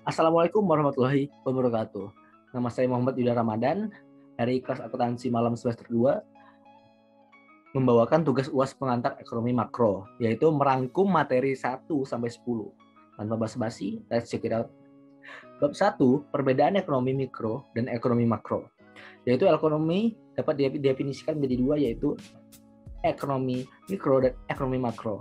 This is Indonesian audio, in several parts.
Assalamualaikum warahmatullahi wabarakatuh. Nama saya Muhammad Yuda Ramadan dari kelas akuntansi malam semester 2 membawakan tugas UAS pengantar ekonomi makro, yaitu merangkum materi 1 sampai 10. Tanpa basa-basi, let's check it out. Bab 1, perbedaan ekonomi mikro dan ekonomi makro. Yaitu ekonomi dapat didefinisikan menjadi dua, yaitu ekonomi mikro dan ekonomi makro.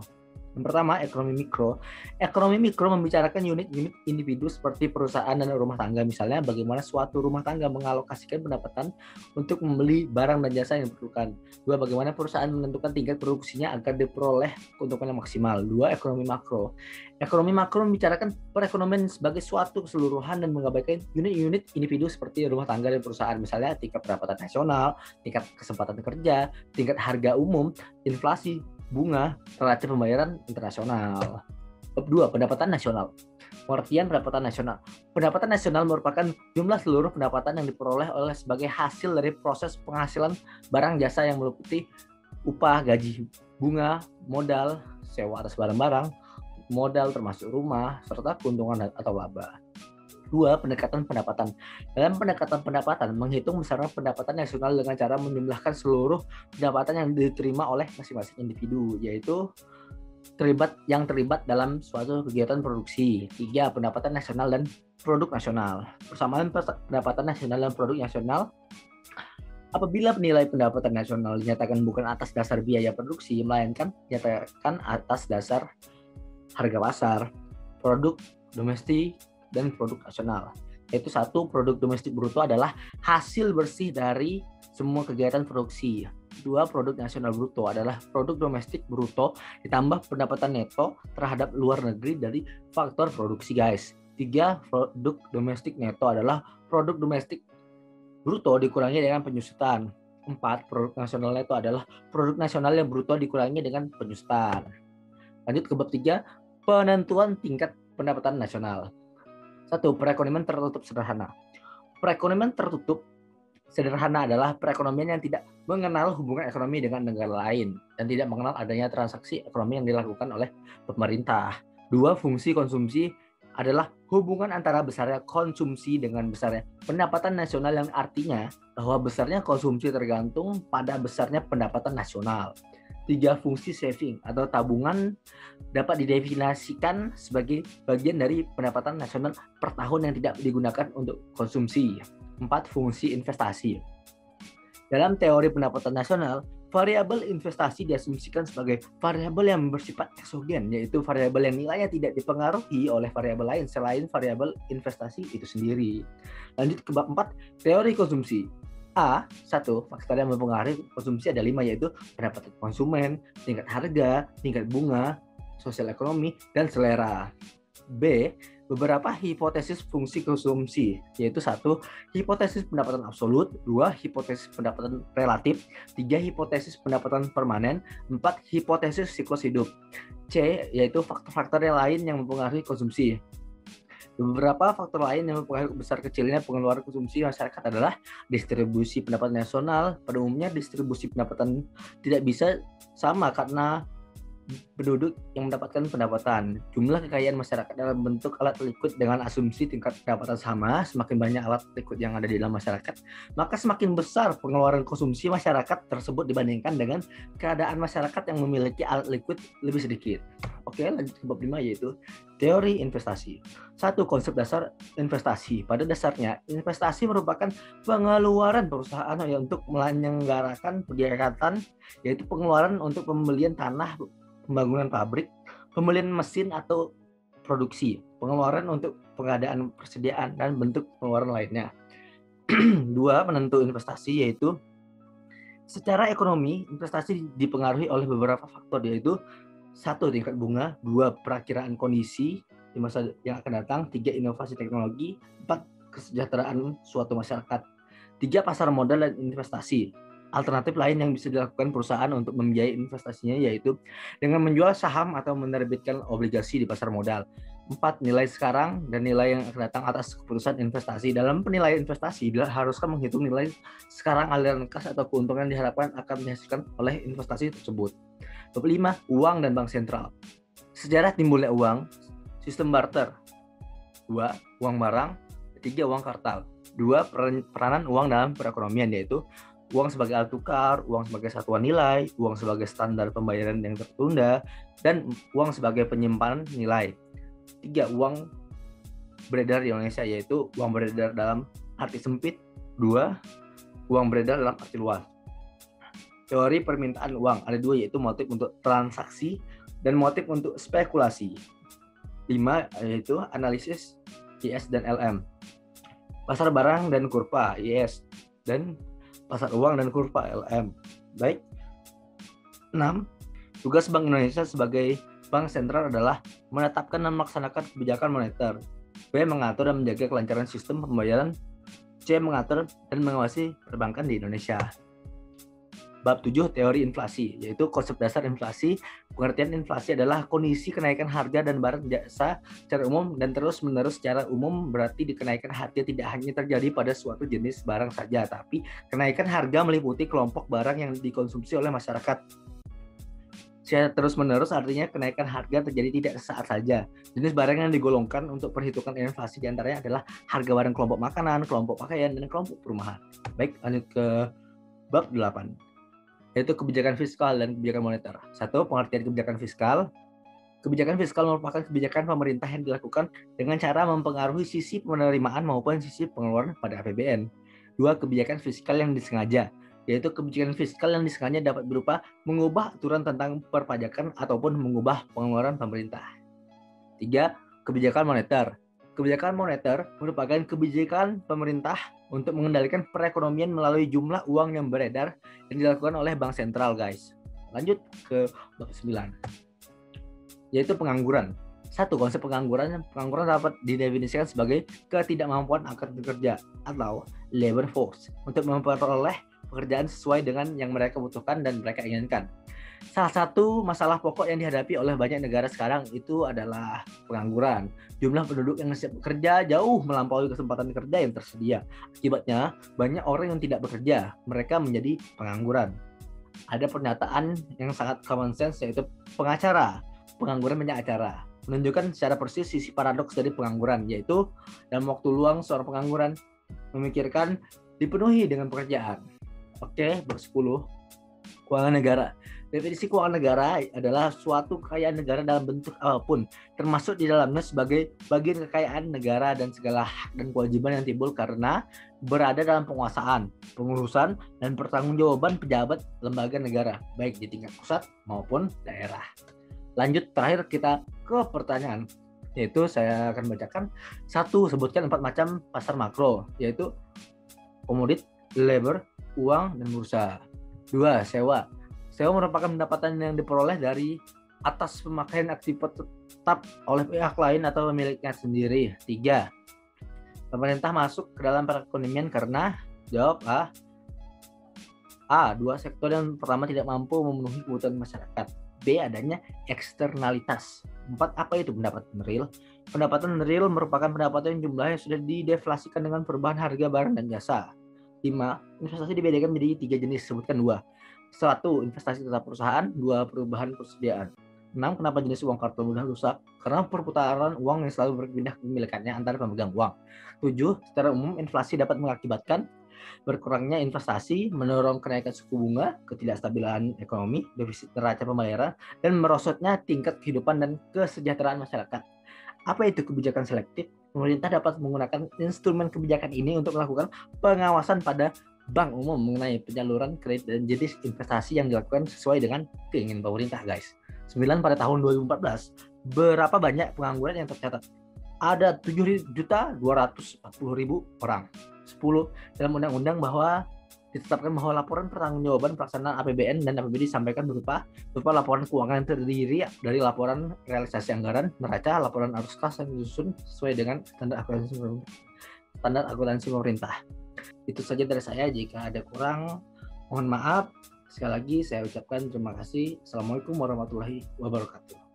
Yang pertama, ekonomi mikro. Ekonomi mikro membicarakan unit-unit individu seperti perusahaan dan rumah tangga. Misalnya, bagaimana suatu rumah tangga mengalokasikan pendapatan untuk membeli barang dan jasa yang diperlukan. Dua, bagaimana perusahaan menentukan tingkat produksinya agar diperoleh keuntungan yang maksimal. Dua, ekonomi makro. Ekonomi makro membicarakan perekonomian sebagai suatu keseluruhan dan mengabaikan unit-unit individu seperti rumah tangga dan perusahaan. Misalnya, tingkat pendapatan nasional, tingkat kesempatan kerja, tingkat harga umum, inflasi, bunga, relatif pembayaran internasional. Bab 2, pendapatan nasional. Pengertian pendapatan nasional. Pendapatan nasional merupakan jumlah seluruh pendapatan yang diperoleh oleh sebagai hasil dari proses penghasilan barang jasa yang meliputi upah, gaji, bunga, modal, sewa atas barang-barang, modal termasuk rumah, serta keuntungan atau laba. 2, pendekatan pendapatan. Dalam pendekatan pendapatan, menghitung besaran pendapatan nasional dengan cara menjumlahkan seluruh pendapatan yang diterima oleh masing-masing individu, yaitu terlibat dalam suatu kegiatan produksi. 3, pendapatan nasional dan produk nasional. Persamaan pendapatan nasional dan produk nasional. Apabila nilai pendapatan nasional dinyatakan bukan atas dasar biaya produksi, melainkan dinyatakan atas dasar harga pasar, produk domestik, dan produk nasional. Yaitu 1, produk domestik bruto adalah hasil bersih dari semua kegiatan produksi. 2, produk nasional bruto adalah produk domestik bruto ditambah pendapatan neto terhadap luar negeri dari faktor produksi, guys. 3, produk domestik neto adalah produk domestik bruto dikurangi dengan penyusutan. 4, produk nasional neto adalah produk nasional yang bruto dikurangi dengan penyusutan. Lanjut ke bab 3, penentuan tingkat pendapatan nasional. 1, perekonomian tertutup sederhana. Perekonomian tertutup sederhana adalah perekonomian yang tidak mengenal hubungan ekonomi dengan negara lain dan tidak mengenal adanya transaksi ekonomi yang dilakukan oleh pemerintah. 2, fungsi konsumsi adalah hubungan antara besarnya konsumsi dengan besarnya pendapatan nasional, yang artinya bahwa besarnya konsumsi tergantung pada besarnya pendapatan nasional. 3, fungsi saving atau tabungan dapat didefinisikan sebagai bagian dari pendapatan nasional per tahun yang tidak digunakan untuk konsumsi. 4, fungsi investasi. Dalam teori pendapatan nasional, variabel investasi diasumsikan sebagai variabel yang bersifat eksogen, yaitu variabel yang nilainya tidak dipengaruhi oleh variabel lain selain variabel investasi itu sendiri. Lanjut ke bab 4, teori konsumsi. A, 1, faktor yang mempengaruhi konsumsi ada 5, yaitu pendapatan konsumen, tingkat harga, tingkat bunga, sosial ekonomi, dan selera. B, beberapa hipotesis fungsi konsumsi, yaitu 1, hipotesis pendapatan absolut, 2, hipotesis pendapatan relatif, 3, hipotesis pendapatan permanen, 4, hipotesis siklus hidup. C, yaitu faktor-faktor yang lain yang mempengaruhi konsumsi. Beberapa faktor lain yang mempengaruhi besar kecilnya pengeluaran konsumsi masyarakat adalah distribusi pendapatan nasional. Pada umumnya distribusi pendapatan tidak bisa sama karena penduduk yang mendapatkan pendapatan. Jumlah kekayaan masyarakat dalam bentuk alat liquid dengan asumsi tingkat pendapatan sama, semakin banyak alat liquid yang ada di dalam masyarakat, maka semakin besar pengeluaran konsumsi masyarakat tersebut dibandingkan dengan keadaan masyarakat yang memiliki alat liquid lebih sedikit. Oke, lanjut ke bab 5, yaitu teori investasi. 1, konsep dasar investasi. Pada dasarnya, investasi merupakan pengeluaran perusahaan untuk menyelenggarakan kegiatan, yaitu pengeluaran untuk pembelian tanah, pembangunan pabrik, pembelian mesin atau produksi, pengeluaran untuk pengadaan persediaan, dan bentuk pengeluaran lainnya. 2, penentu investasi, yaitu secara ekonomi, investasi dipengaruhi oleh beberapa faktor, yaitu 1, tingkat bunga, 2, perakiraan kondisi di masa yang akan datang, 3, inovasi teknologi, 4, kesejahteraan suatu masyarakat, 3, pasar modal dan investasi. Alternatif lain yang bisa dilakukan perusahaan untuk membiayai investasinya yaitu dengan menjual saham atau menerbitkan obligasi di pasar modal. 4, nilai sekarang dan nilai yang akan datang atas keputusan investasi. Dalam penilaian investasi, diharuskan menghitung nilai sekarang aliran kas atau keuntungan yang diharapkan akan dihasilkan oleh investasi tersebut. 5, uang dan bank sentral. Sejarah timbulnya uang, sistem barter. 2. Uang barang. 3. Uang kartal. 2. Peranan uang dalam perekonomian, yaitu uang sebagai alat tukar, uang sebagai satuan nilai, uang sebagai standar pembayaran yang tertunda, dan uang sebagai penyimpanan nilai. 3. Uang beredar di Indonesia, yaitu uang beredar dalam arti sempit. 2. Uang beredar dalam arti luas. Teori permintaan uang ada 2, yaitu motif untuk transaksi dan motif untuk spekulasi. 5. Yaitu analisis IS dan LM. Pasar barang dan kurva IS dan pasar uang dan kurva LM. Baik. 6. Tugas Bank Indonesia sebagai bank sentral adalah menetapkan dan melaksanakan kebijakan moneter. B. Mengatur dan menjaga kelancaran sistem pembayaran. C. Mengatur dan mengawasi perbankan di Indonesia. Bab 7, teori inflasi, yaitu konsep dasar inflasi. Pengertian inflasi adalah kondisi kenaikan harga dan barang jasa secara umum dan terus-menerus. Secara umum berarti kenaikan harga tidak hanya terjadi pada suatu jenis barang saja, tapi kenaikan harga meliputi kelompok barang yang dikonsumsi oleh masyarakat. Secara terus-menerus artinya kenaikan harga terjadi tidak sesaat saja. Jenis barang yang digolongkan untuk perhitungan inflasi diantaranya adalah harga barang kelompok makanan, kelompok pakaian, dan kelompok perumahan. Baik, lanjut ke bab 8. Yaitu kebijakan fiskal dan kebijakan moneter. 1. Pengertian kebijakan fiskal. Kebijakan fiskal merupakan kebijakan pemerintah yang dilakukan dengan cara mempengaruhi sisi penerimaan maupun sisi pengeluaran pada APBN. 2. Kebijakan fiskal yang disengaja, yaitu kebijakan fiskal yang disengaja dapat berupa mengubah aturan tentang perpajakan ataupun mengubah pengeluaran pemerintah. 3. Kebijakan moneter. Kebijakan moneter merupakan kebijakan pemerintah untuk mengendalikan perekonomian melalui jumlah uang yang beredar yang dilakukan oleh bank sentral, guys. Lanjut ke bab 9. Yaitu pengangguran. 1. Konsep pengangguran. Pengangguran dapat didefinisikan sebagai ketidakmampuan akan bekerja atau labor force untuk memperoleh pekerjaan sesuai dengan yang mereka butuhkan dan mereka inginkan. Salah satu masalah pokok yang dihadapi oleh banyak negara sekarang itu adalah pengangguran. Jumlah penduduk yang siap bekerja jauh melampaui kesempatan kerja yang tersedia. Akibatnya, banyak orang yang tidak bekerja, mereka menjadi pengangguran. Ada pernyataan yang sangat common sense, yaitu pengacara, pengangguran banyak acara, menunjukkan secara persis sisi paradoks dari pengangguran, yaitu dalam waktu luang seorang pengangguran memikirkan dipenuhi dengan pekerjaan. Oke, bab 10. Keuangan negara. Definisi keuangan negara adalah suatu kekayaan negara dalam bentuk apapun, termasuk di dalamnya sebagai bagian kekayaan negara dan segala hak dan kewajiban yang timbul karena berada dalam penguasaan, pengurusan, dan pertanggungjawaban pejabat lembaga negara, baik di tingkat pusat maupun daerah. Lanjut, terakhir kita ke pertanyaan, yaitu saya akan bacakan. 1. Sebutkan 4 macam pasar makro, yaitu komodit, labor, uang, dan bursa. 2. Sewa. Sewa merupakan pendapatan yang diperoleh dari atas pemakaian aktivitas tetap oleh pihak lain atau pemiliknya sendiri. 3. Pemerintah masuk ke dalam perekonomian karena, jawab A. Dua sektor yang pertama tidak mampu memenuhi kebutuhan masyarakat. B. Adanya eksternalitas. 4. Apa itu pendapatan real? Pendapatan real merupakan pendapatan yang jumlahnya sudah dideflasikan dengan perubahan harga barang dan jasa. 5. Investasi dibedakan menjadi 3 jenis, sebutkan 2. 1. Investasi tetap perusahaan. 2. Perubahan persediaan. 6. Kenapa jenis uang kartal mudah rusak? Karena perputaran uang yang selalu berpindah kepemilikannya antara pemegang uang. 7. Secara umum inflasi dapat mengakibatkan berkurangnya investasi, mendorong kenaikan suku bunga, ketidakstabilan ekonomi, defisit neraca pembayaran, dan merosotnya tingkat kehidupan dan kesejahteraan masyarakat. Apa itu kebijakan selektif? Pemerintah dapat menggunakan instrumen kebijakan ini untuk melakukan pengawasan pada bank umum mengenai penyaluran kredit dan jenis investasi yang dilakukan sesuai dengan keinginan pemerintah, guys. 9. Pada tahun 2014, berapa banyak pengangguran yang tercatat? Ada 7.240.000 orang. 10. Dalam undang-undang bahwa ditetapkan bahwa laporan pertanggungjawaban pelaksanaan APBN dan APBD disampaikan berupa laporan keuangan yang terdiri dari laporan realisasi anggaran, neraca, laporan arus kas yang disusun sesuai dengan standar akuntansi pemerintah. Itu saja dari saya. Jika ada kurang, mohon maaf. Sekali lagi saya ucapkan terima kasih. Assalamualaikum warahmatullahi wabarakatuh.